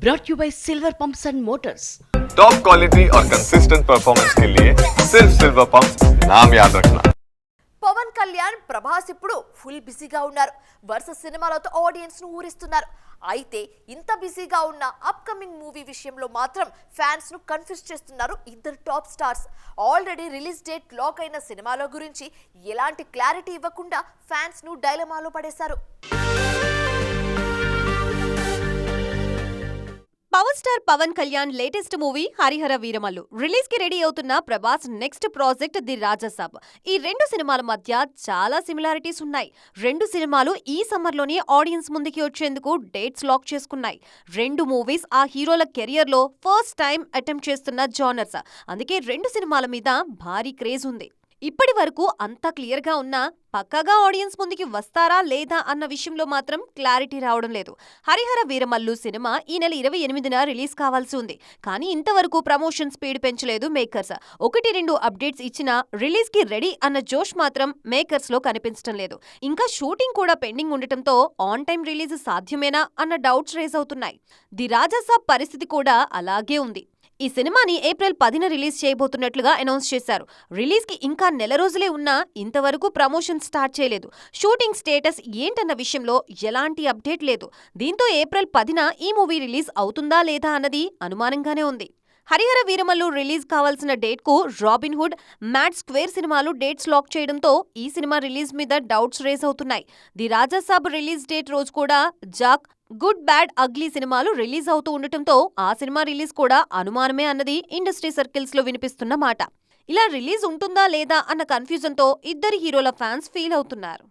brought to you by Silver Pumps and Motors. Top quality और consistent performance के लिए सिर्फ सिल्वर पंप्स नाम याद रखना. పవన్ కళ్యాణ్ ప్రభాస్ ఇప్పుడు ఫుల్ బిజీగా ఉన్నారు. వరుస సినిమాలతో ఆడియన్స్ ను ఊరిస్తున్నారు. అయితే ఇంత బిజీగా ఉన్న అప్కమింగ్ మూవీ విషయంలో మాత్రం ఫ్యాన్స్ ను కన్ఫ్యూజ్ చేస్తున్నారు ఇద్దరు top stars. Already release date lock అయిన సినిమాల గురించి ఎలాంటి క్లారిటీ ఇవ్వకుండా ఫ్యాన్స్ ను డైలమాలో పడేశారు. Power star Pawan Kalyan latest movie Harihara Veeramallu release కి రెడీ అవుతున్న Prabhas next project the Raja Saab. ఈ రెండు సినిమాల మధ్య చాలా సిమిలారిటీస్ ఉన్నాయి. రెండు సినిమాలు ఈ సమ్మర్ లోనే ఆడియన్స్ ముందుకి వచ్చేందుకు డేట్స్ లాక్ చేసుకున్నాయి. రెండు మూవీస్ ఆ హీరోల కెరియర్ లో ఫస్ట్ టైం అటెంప్ట్ చేస్తున్న జానర్స్. అందుకే రెండు సినిమాల మీద భారీ క్రేజ్ ఉంది. ఇప్పటి వరకు అంతా క్లియర్ గా ఉన్నా పక్కాగా ఆడియన్స్ ముందుకి వస్తారా లేదా అన్న విషయంలో మాత్రం క్లారిటీ రావడం లేదు. హరిహర వీరమల్లు సినిమా ఈ నెల 28న రిలీజ్ కావాల్సి ఉంది. కానీ ఇంతవరకు ప్రమోషన్ స్పీడ్ పెంచలేదు మేకర్స్. 1-2 అప్డేట్స్ ఇచ్చినా రిలీజ్ కి రెడీ అన్న జోష్ మాత్రం మేకర్స్ లో కనిపించడం లేదు. ఇంకా షూటింగ్ కూడా పెండింగ్ ఉండటంతో ఆన్ టైం రిలీజ్ సాధ్యమేనా అన్న డౌట్స్ రేజ్ అవుతున్నాయి. ది రాజాసాబ్ పరిస్థితి కూడా అలాగే ఉంది. ఈ సినిమాని ఏప్రిల్ 10న రిలీజ్ చేయబోతున్నట్లుగా అనౌన్స్ చేశారు. రిలీజ్ కి ఇంకా నెల రోజులే ఉన్నా ఇంతవరకు ప్రమోషన్ స్టార్ట్ చేయలేదు. షూటింగ్ స్టేటస్ ఏంటన్న విషయంలో ఎలాంటి అప్డేట్ లేదు. దీంతో ఏప్రిల్ 10న ఈ మూవీ రిలీజ్ అవుతుందా లేదా అన్నది అనుమానంగానే ఉంది. హరిహర వీరమల్లు రిలీజ్ కావాల్సిన డేట్ కు రాబిన్ హుడ్, మ్యాడ్ స్క్వేర్ సినిమాలు డేట్స్ లాక్ చేయడంతో ఈ సినిమా రిలీజ్ మీద డౌట్స్ రేజ్ అవుతున్నాయి. ది రాజాసాబ్ రిలీజ్ డేట్ రోజు కూడా జాక్, గుడ్ బ్యాడ్ అగ్లీ సినిమాలు రిలీజ్ అవుతూ ఉండటంతో ఆ సినిమా రిలీజ్ కూడా అనుమానమే అన్నది ఇండస్ట్రీ సర్కిల్స్ లో వినిపిస్తున్న మాట. ఇలా రిలీజ్ ఉంటుందా లేదా అన్న కన్ఫ్యూజన్ తో ఇద్దరు హీరోల ఫ్యాన్స్ ఫీల్ అవుతున్నారు.